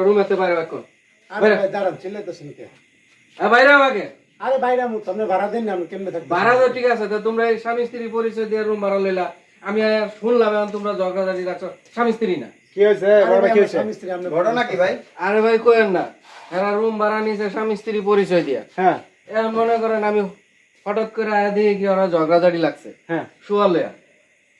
রুমেতে বাইরে এখন আরে ভাই দাঁড়ান চিল্লাইতেছেন কে? বাইরে আগে আরে বাইরে আমু আপনি ভাড়া দেন না আমি কেমনে থাকব? ভাড়া তো ঠিক আছে, তো তোমরা এই স্বামী স্ত্রী পরিচয় দিয়ে রুম ভাড়া লইলা। আমি আর শুনলাম এখন তোমরা ঝগড়াঝাটি রাখছো, স্বামী স্ত্রী না। কি হইছে? বড় কি হইছে? স্বামী স্ত্রী আপনি ঘটনা কি ভাই? আরে ভাই কইেন না, এরা রুম ভাড়া নিছে স্বামী স্ত্রী পরিচয় দিয়া। হ্যাঁ এখন মনে করেন আমি হঠাৎ করে আয়া দেখি কি ওরা ঝগড়াঝাটি লাগছে হ্যাঁ। শুয়ালে।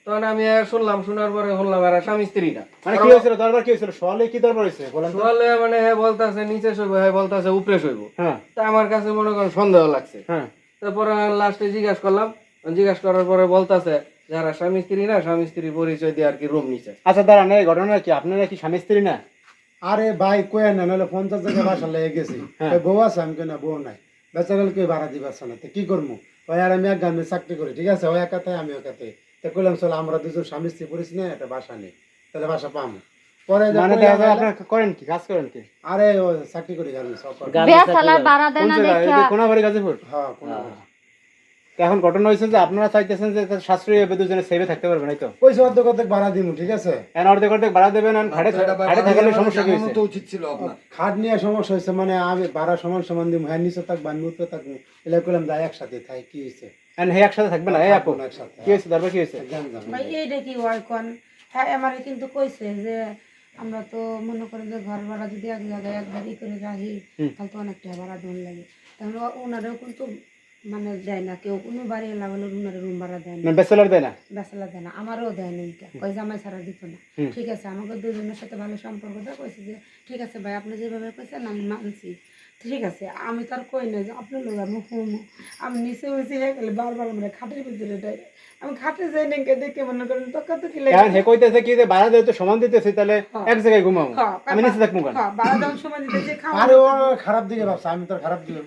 তখন আমি শুনলাম, শোনার পরে শুনলাম এরা স্বামী স্ত্রী না। মানে কি হইছিল? দরবার কি হইছিল? সওয়ালে কি দরবার হইছে বলেন তো? শুয়ালে মানে হ্যাঁ বলতাছে নিচে শোইব, হ্যাঁ বলতাছে উপরে শোইব। হ্যাঁ তা আমার কাছে মনে করেন সন্দেহ লাগছে। হ্যাঁ। তারপরে লাস্টে জিজ্ঞাসা করলাম, জিজ্ঞাসা করার পরে বলতাছে যারা স্বামী স্ত্রী না, স্বামী স্ত্রী পরিচয় দিয়ে আর কি রুম নিচে। আচ্ছা দাঁড়ান, এই ঘটনা কি আপনারা কি স্বামী স্ত্রী না? আরে ভাই কই না, নাহলে 50 জায়গায় বাসা লেগে গেছি। ওই বউ আছে, আমি কেন বউ নাই, বেচারাল কেউ ভাড়া দিবার না, তো কি করবো? ওই আর আমি এক গ্রামে চাকরি করি, ঠিক আছে, ওই একাতে আমি একাতে। তো কইলাম চলো আমরা দুজন স্বামী স্ত্রী পরিছি না, একটা বাসা নেই, তাহলে বাসা পাবো। পরে মানে আপনারা করেন কি, কাজ করেন কি? আরে ও চাকরি করি গার্মেন্টস। বেসালা ভাড়া দেন না দেখা। কোন বাড়ি গাজীপুর? হ্যাঁ কোন বাড়ি। এখন ঘটনা হয়েছে যে আপনারা চাইতেছেন যে শাশুড়ি হবে দুজনে সেভে থাকতে পারবেন, এই তো? পয়সা অর্ধেক ভাড়া দিমু, ঠিক আছে? এখন অর্ধেক ভাড়া দেবেন, আর ঘাটে থাকলে সমস্যা কি হয়েছে? তো উচিত ছিল আপনার। খাট নিয়ে সমস্যা হয়েছে, মানে আমি ভাড়া সমান দিমু, হ্যাঁ নিচে থাকবো আমি উপরে থাকবো, এলা কইলাম যাই একসাথে থাই। কি হয়েছে? এখন হে একসাথে থাকবে না? এই আপু কি হয়েছে? দরবার কি হয়েছে? ভাই এইটা কি হয় কোন? হ্যাঁ আমারে কিন্তু কইছে যে আমরা তো মনে করি যে ঘর ভাড়া যদি এক জায়গায় একবারই করে রাখি তাহলে তো অনেক টাকা ভাড়া দেওয়া লাগে। তাহলে ওনারাও কিন্তু মানে দেয় না, কেউ কোনো বাড়ি এলা বলে ওনারা রুম ভাড়া দেয় না, ব্যাচেলর দেয় না, বেসালা দেয় না, আমারও দেয় না। কই জামাই ছাড়া দিত না। ঠিক আছে, আমাকে দুজনের সাথে ভালো সম্পর্ক দেয়, কইছে যে ঠিক আছে ভাই আপনি যেভাবে কইছেন আমি মানছি। ঠিক আছে, আমি তার কই না যে আপনি লোক আমি হুম, আমি নিচে হয়েছি হয়ে গেলে বারবার আমরা খাটের ভিতরে ডাই, আমি খাটে যাই না দেখে মনে করেন তো কত কি লাগে। হে কইতেছে কি যে ভাড়া দেয় তো সমান দিতেছি, তাহলে এক জায়গায় ঘুমাবো, আমি নিচে থাকবো কেন? ভাড়া দেওয়ার সময় দিতেছে খাওয়া। আরে ও খারাপ দিকে ভাবছে, আমি তো খারাপ দিকে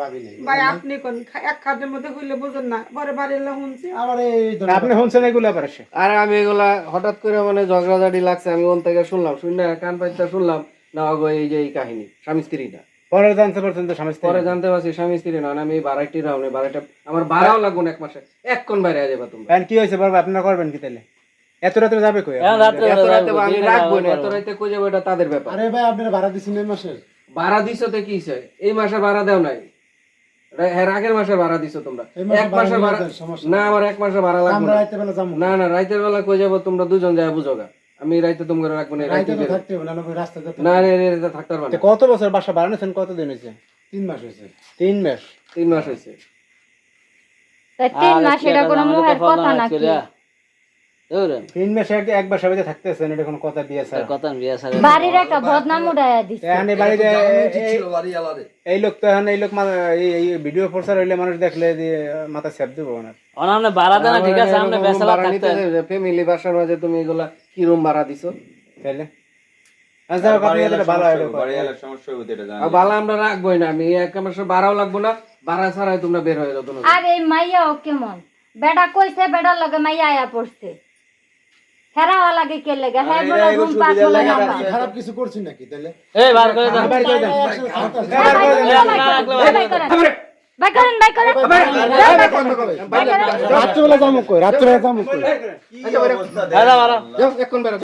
ভাবি নাই ভাই। আপনি কোন এক খাটের মধ্যে হইলে বুঝেন না, পরে বাড়ি এলা শুনছি। আমার এই আপনি শুনছেন এগুলো আবার? আর আমি এগুলা হঠাৎ করে মানে ঝগড়াঝাটি লাগছে, আমি ওন থেকে শুনলাম, শুনে কান পাইতে শুনলাম না গো এই যে এই কাহিনী স্বামী স্ত্রী না। পরে জানতে পারছেন তো স্বামী স্ত্রী? পরে জানতে পারছি স্বামী স্ত্রী না, আমি বাড়াইটি রাও না, বাড়াইটা আমার ভাড়াও লাগবো না, এক মাসে এক কোন বাইরে যাবে তোমরা। এখন কি হয়েছে বাবা, আপনারা করবেন কি তাহলে? এত রাতে যাবে কই? এত রাতে আমি রাখবো না, এত রাতে কই যাবো এটা তাদের ব্যাপার। আরে ভাই আপনারা ভাড়া দিছেন এই মাসের? ভাড়া দিছো তো কি হইছে? এই মাসে ভাড়া দাও নাই, এর আগের মাসে ভাড়া দিছো তোমরা। এক মাসে ভাড়া না, আমার এক মাসে ভাড়া লাগবে আমরা না। রাতে বেলা যাবো না না, রাতের বেলা কই যাবো তোমরা দুজন যায় বুঝোগা, আমি রাইতে তোমরা রাখবো না। রাতে তো থাকতে হবে না, রাস্তা যেতে না রে রে থাকতে পারবা না। কত বছর বাসা ভাড়া নিছেন? কত দিন হয়েছে? 3 মাস হয়েছে। 3 মাস? 3 মাস হয়েছে। 3 মাস এটা কোনো মুখের কথা নাকি? 3 মাসে এক বাসা বাড়িতে থাকতেছেন, এটা কোনো কথা? বিয়ে স্যার কথা বিয়া সারে বাড়ির একটা বদনাম উড়াইয়া দিছে। এখানে বাড়িতে উচিত ছিল বাড়ি আলাদা। এই লোক তো এখন এই লোক এই ভিডিও প্রচার হইলে মানুষ দেখলে যে মাথা সেপ দেবো ওনার। অনামনে ভাড়া দেন না, ঠিক আছে আপনি বেসালা থাকতে। ফ্যামিলি বাসার মাঝে তুমি এগুলা কি রুম ভাড়া দিছো তাইলে আচ্ছা আপনি এটা ভালো হয় বাড়ি এলার সমস্যা হইতে এটা জানি। আর ভাড়া আমরা রাখবোই না, আমি এক মাসে ভাড়াও লাগবো না, ভাড়া ছাড়াই তোমরা বের হয়ে যাও। আর এই মাইয়াও কেমন, বেটা কইছে বেটার লগে মাইয়া আয়া পড়ছে, হেরাওয়া লাগে কে লাগে, হ্যাঁ বলে রুম পাস বলে না। খারাপ কিছু করছি নাকি তাইলে? এই বার করে দেন, বাড়ি করে দেন, বাই করেন রাত্রিবেলা যাবো কই? রাত্রিবেলা যাবো কই? দাদা বাড়া এখন বেরো।